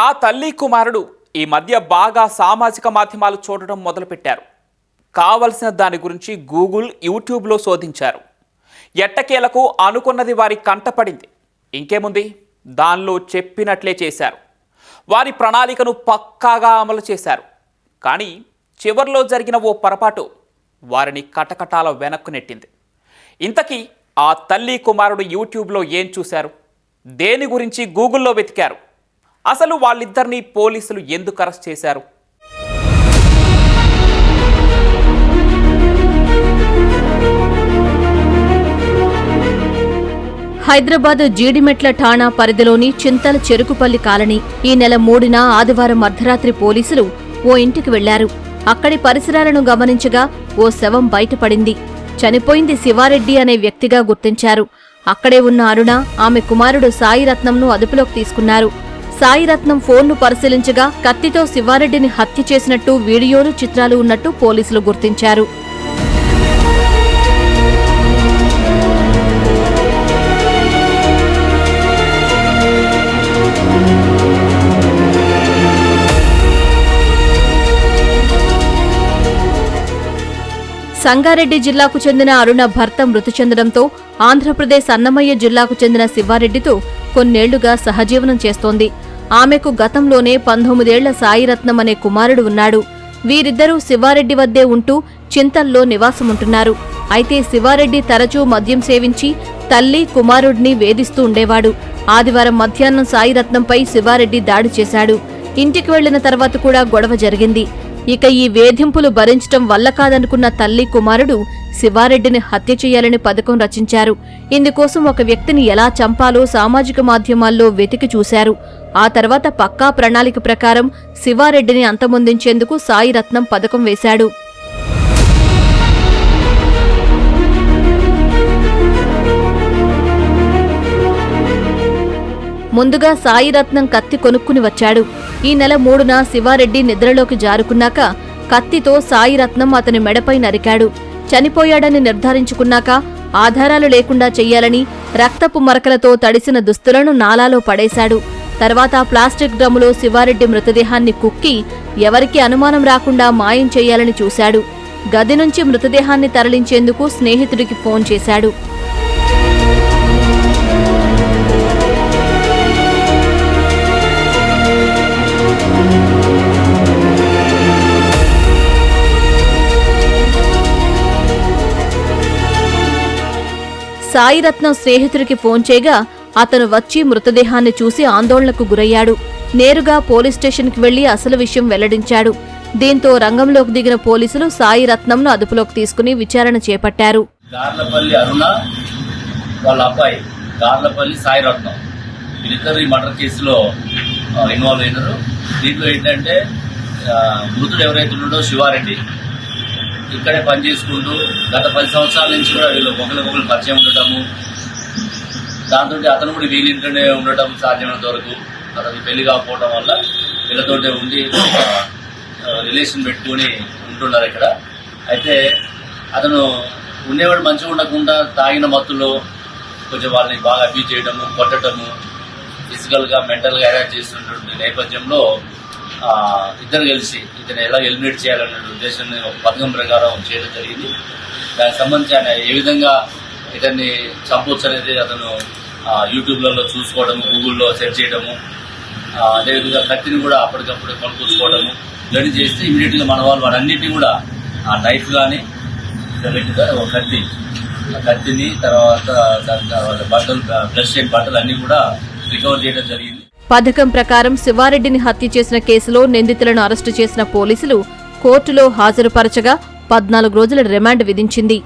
ఆ తల్లి కుమారుడు ఈ మధ్య బాగా సామాజిక మాధ్యమాలు చూడడం మొదలుపెట్టారు. కావలసిన దాని గురించి గూగుల్, యూట్యూబ్లో శోధించారు. ఎట్టకేలకు అనుకున్నది వారి కంటపడింది. ఇంకేముంది, దానిలో చెప్పినట్లే చేశారు. వారి ప్రణాళికను పక్కాగా అమలు చేశారు. కానీ చివర్లో జరిగిన ఓ పొరపాటు వారిని కటకటాల వెనక్కు నెట్టింది. ఇంతకీ ఆ తల్లి కుమారుడు యూట్యూబ్లో ఏం చూశారు? దేని గురించి గూగుల్లో వెతికారు? అసలు వాళ్ళిద్దరినీ పోలీసులు ఎందుకు అరెస్ట్ చేశారు? హైదరాబాద్ జీడిమెట్ల ఠాణా పరిధిలోని చింతల చెరుకుపల్లి కాలనీ ఈ నెల 3న ఆదివారం అర్ధరాత్రి పోలీసులు ఓ ఇంటికి వెళ్లారు. అక్కడి పరిసరాలను గమనించగా ఓ శవం బయటపడింది. చనిపోయింది శివారెడ్డి అనే వ్యక్తిగా గుర్తించారు. అక్కడే ఉన్న అరుణ, ఆమె కుమారుడు సాయిరత్నంను అదుపులోకి తీసుకున్నారు. సాయిరత్నం ఫోన్ను పరిశీలించగా కత్తితో శివారెడ్డిని హత్య చేసినట్టు వీడియోలు, చిత్రాలు ఉన్నట్టు పోలీసులు గుర్తించారు. సంగారెడ్డి జిల్లాకు చెందిన అరుణ భర్త మృతి చెందడంతో ఆంధ్రప్రదేశ్ అన్నమయ్య జిల్లాకు చెందిన శివారెడ్డితో కొన్నేళ్లుగా సహజీవనం చేస్తోంది. ఆమెకు గతంలోనే 19 ఏళ్ల సాయిరత్నం అనే కుమారుడు ఉన్నాడు. వీరిద్దరూ శివారెడ్డి వద్దే ఉంటూ చింతల్లో నివాసముంటున్నారు. అయితే శివారెడ్డి తరచూ మద్యం సేవించి తల్లి, కుమారుడిని వేధిస్తూ ఉండేవాడు. ఆదివారం మధ్యాహ్నం సాయిరత్నంపై శివారెడ్డి దాడి చేశాడు. ఇంటికి వెళ్లిన తర్వాత కూడా గొడవ జరిగింది. ఇక ఈ వేధింపులు భరించటం వల్ల కాదనుకున్న తల్లి, కుమారుడు శివారెడ్డిని హత్య చేయాలని పథకం రచించారు. ఇందుకోసం ఒక వ్యక్తిని ఎలా చంపాలో సామాజిక మాధ్యమాల్లో వెతికి చూశారు. ఆ తర్వాత పక్కా ప్రణాళిక ప్రకారం శివారెడ్డిని అంతమొందించేందుకు సాయిరత్నం పథకం వేశాడు. ముందుగా సాయిరత్నం కత్తి కొనుక్కుని వచ్చాడు. ఈ నెల 3న శివారెడ్డి నిద్రలోకి జారుకున్నాక కత్తితో సాయిరత్నం అతని మెడపై నరికాడు. చనిపోయాడని నిర్ధారించుకున్నాక ఆధారాలు లేకుండా చెయ్యాలని రక్తపు మరకలతో తడిసిన దుస్తులను నాలాలో పడేశాడు. తర్వాత ప్లాస్టిక్ డ్రమ్ములో శివారెడ్డి మృతదేహాన్ని కుక్కి ఎవరికీ అనుమానం రాకుండా మాయం చెయ్యాలని చూశాడు. గది నుంచి మృతదేహాన్ని తరలించేందుకు స్నేహితుడికి ఫోన్ చేశాడు. సాయిరత్నం స్నేహితుడికి ఫోన్ చేయగా అతను వచ్చి మృతదేహాన్ని చూసి ఆందోళనకు గురయ్యాడు. నేరుగా పోలీస్ స్టేషన్కి వెళ్లి అసలు విషయం వెల్లడించాడు. దీంతో రంగంలోకి దిగిన పోలీసులు సాయిరత్నంను అదుపులోకి తీసుకుని విచారణ చేపట్టారు. గార్లపల్లి అరుణ వాళ్ళ అబ్బాయి గార్లపల్లి సాయిరత్నం వీళ్ళిద్దరు ఈ మర్డర్ కేసులో ఇన్వాల్వ్ అయినారు. దీంట్లో ఏంటంటే మృతుడు ఎవరైతే ఉన్నాడో శివారెడ్డి ఇక్కడే పనిచేసుకుంటూ గత 10 సంవత్సరాల నుంచి కూడా వీళ్ళు ఒకరికొకరు పరిచయం ఉండటము, దాంతో అతను కూడా వీళ్ళింట్లోనే ఉండటం సాధ్యమైనంత వరకు అతనికి పెళ్లి కాకపోవడం వల్ల వీళ్ళతోటే ఉండి రిలేషన్ పెట్టుకుని ఉంటున్నారు ఇక్కడ. అయితే అతను ఉండేవాడు మంచిగా ఉండకుండా తాగిన మత్తులో కొంచెం వాళ్ళని బాగా అబ్యూజ్ చేయడము, కొట్టడము, ఫిజికల్గా మెంటల్గా అటాక్ చేస్తున్నటువంటి నేపథ్యంలో ఇద్దరు కలిసి ఇతను ఎలా ఎలిమినేట్ చేయాలనే ఉద్దేశాన్ని ఒక పథకం ప్రకారం చేయడం జరిగింది. దానికి సంబంధించి ఆయన ఏ విధంగా ఇతన్ని చంపొచ్చు అనేది అతను యూట్యూబ్లలో చూసుకోవడము, గూగుల్లో సెర్చ్ చేయడము, అదేవిధంగా కత్తిని కూడా అప్పటికప్పుడు కొనుక్కోవడము ఇవన్నీ చేస్తే ఇమీడియట్గా మన వాళ్ళు వాడన్నిటిని కూడా ఆ నైఫ్ కానీ ఒక కత్తిని తర్వాత బట్టలు, బ్లడ్ స్టెయిన్ బట్టలు అన్నీ కూడా రికవర్ చేయడం జరిగింది. పథకం ప్రకారం శివారెడ్డిని హత్య చేసిన కేసులో నిందితులను అరెస్టు చేసిన పోలీసులు కోర్టులో హాజరుపరచగా 14 రోజుల రిమాండ్ విధించింది.